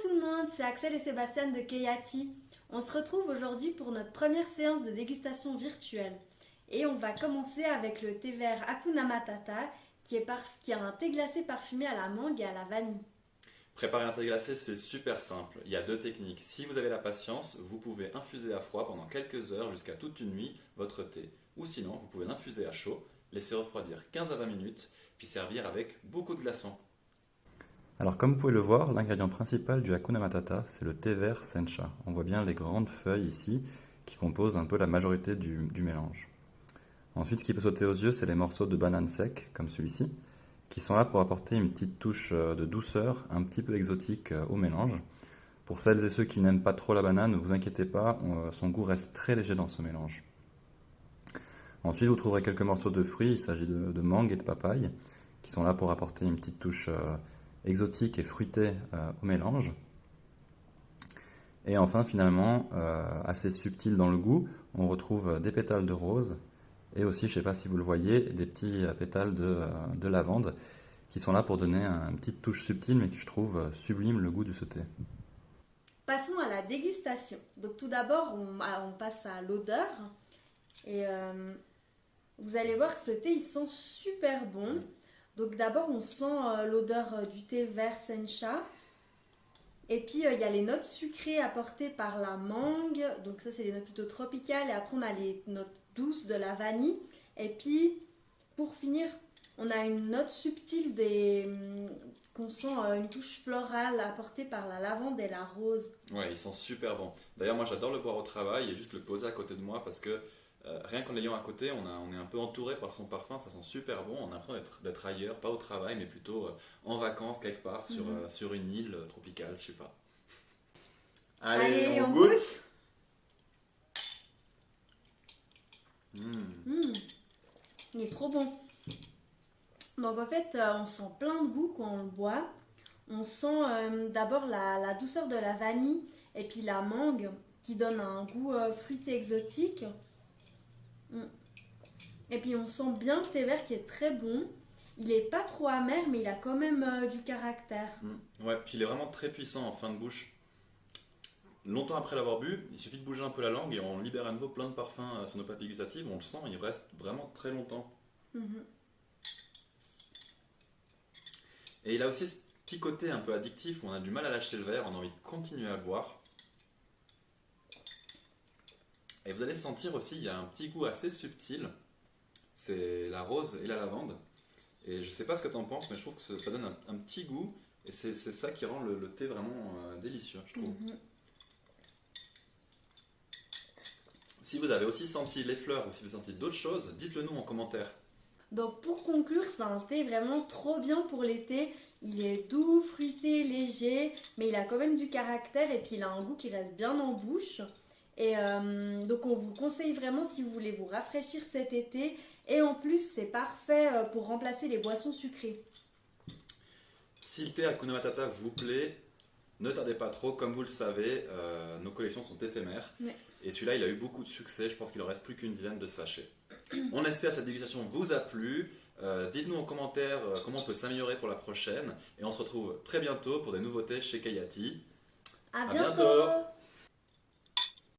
tout le monde, c'est Axel et Sébastien de Keyati. On se retrouve aujourd'hui pour notre première séance de dégustation virtuelle. Et on va commencer avec le thé vert Hakuna Matata qui est un thé glacé parfumé à la mangue et à la vanille. Préparer un thé glacé, c'est super simple. Il y a deux techniques. Si vous avez la patience, vous pouvez infuser à froid pendant quelques heures jusqu'à toute une nuit votre thé. Ou sinon, vous pouvez l'infuser à chaud, laisser refroidir 15 à 20 minutes, puis servir avec beaucoup de glaçons. Alors comme vous pouvez le voir, l'ingrédient principal du Hakuna Matata, c'est le thé vert Sencha. On voit bien les grandes feuilles ici qui composent un peu la majorité du mélange. Ensuite, ce qui peut sauter aux yeux, c'est les morceaux de banane sec, comme celui-ci, qui sont là pour apporter une petite touche de douceur, un petit peu exotique au mélange. Pour celles et ceux qui n'aiment pas trop la banane, ne vous inquiétez pas, son goût reste très léger dans ce mélange. Ensuite, vous trouverez quelques morceaux de fruits, il s'agit de mangue et de papaye, qui sont là pour apporter une petite touche exotique et fruitée au mélange. Et enfin, finalement, assez subtil dans le goût, on retrouve des pétales de rose et aussi, je ne sais pas si vous le voyez, des petits pétales de lavande qui sont là pour donner une petite touche subtile mais qui, je trouve, sublime le goût de ce thé. Passons à la dégustation. Donc tout d'abord, on passe à l'odeur. Et vous allez voir, ce thé, il sent super bon. Donc d'abord, on sent l'odeur du thé vert Sencha. Et puis, il y a les notes sucrées apportées par la mangue. Donc ça, c'est les notes plutôt tropicales. Et après, on a les notes douces de la vanille. Et puis, pour finir, on a une note subtile qu'on sent une touche florale apportée par la lavande et la rose. Ouais, il sent super bon. D'ailleurs, moi j'adore le boire au travail et juste le poser à côté de moi parce que rien qu'en l'ayant à côté, on est un peu entouré par son parfum, ça sent super bon. On a l'impression d'être ailleurs, pas au travail, mais plutôt en vacances quelque part sur une île tropicale, je sais pas. Allez, on goûte. Il est trop bon. Donc en fait, on sent plein de goût quand on le boit. On sent d'abord la douceur de la vanille et puis la mangue qui donne un goût fruité exotique. Et puis on sent bien le thé vert qui est très bon. Il est pas trop amer mais il a quand même du caractère. Ouais, puis il est vraiment très puissant en fin de bouche. Longtemps après l'avoir bu, il suffit de bouger un peu la langue et on libère à nouveau plein de parfums sur nos papilles gustatives. On le sent, il reste vraiment très longtemps. Et il a aussi ce petit côté un peu addictif où on a du mal à lâcher le verre, on a envie de continuer à boire. Et vous allez sentir aussi, il y a un petit goût assez subtil. C'est la rose et la lavande. Et je sais pas ce que tu en penses, mais je trouve que ça donne un petit goût. Et c'est ça qui rend le thé vraiment délicieux, je trouve. Si vous avez aussi senti les fleurs ou si vous sentez d'autres choses, dites-le nous en commentaire. Donc pour conclure, c'est un thé vraiment trop bien pour l'été. Il est doux, fruité, léger, mais il a quand même du caractère et puis il a un goût qui reste bien en bouche. Et donc on vous conseille vraiment si vous voulez vous rafraîchir cet été. Et en plus, c'est parfait pour remplacer les boissons sucrées. Si le thé Hakuna Matata vous plaît, ne tardez pas trop. Comme vous le savez, nos collections sont éphémères. Ouais. Et celui-là, il a eu beaucoup de succès. Je pense qu'il ne reste plus qu'une dizaine de sachets. On espère que cette dégustation vous a plu. Dites-nous en commentaire comment on peut s'améliorer pour la prochaine. Et on se retrouve très bientôt pour des nouveautés chez Keyati. À bientôt.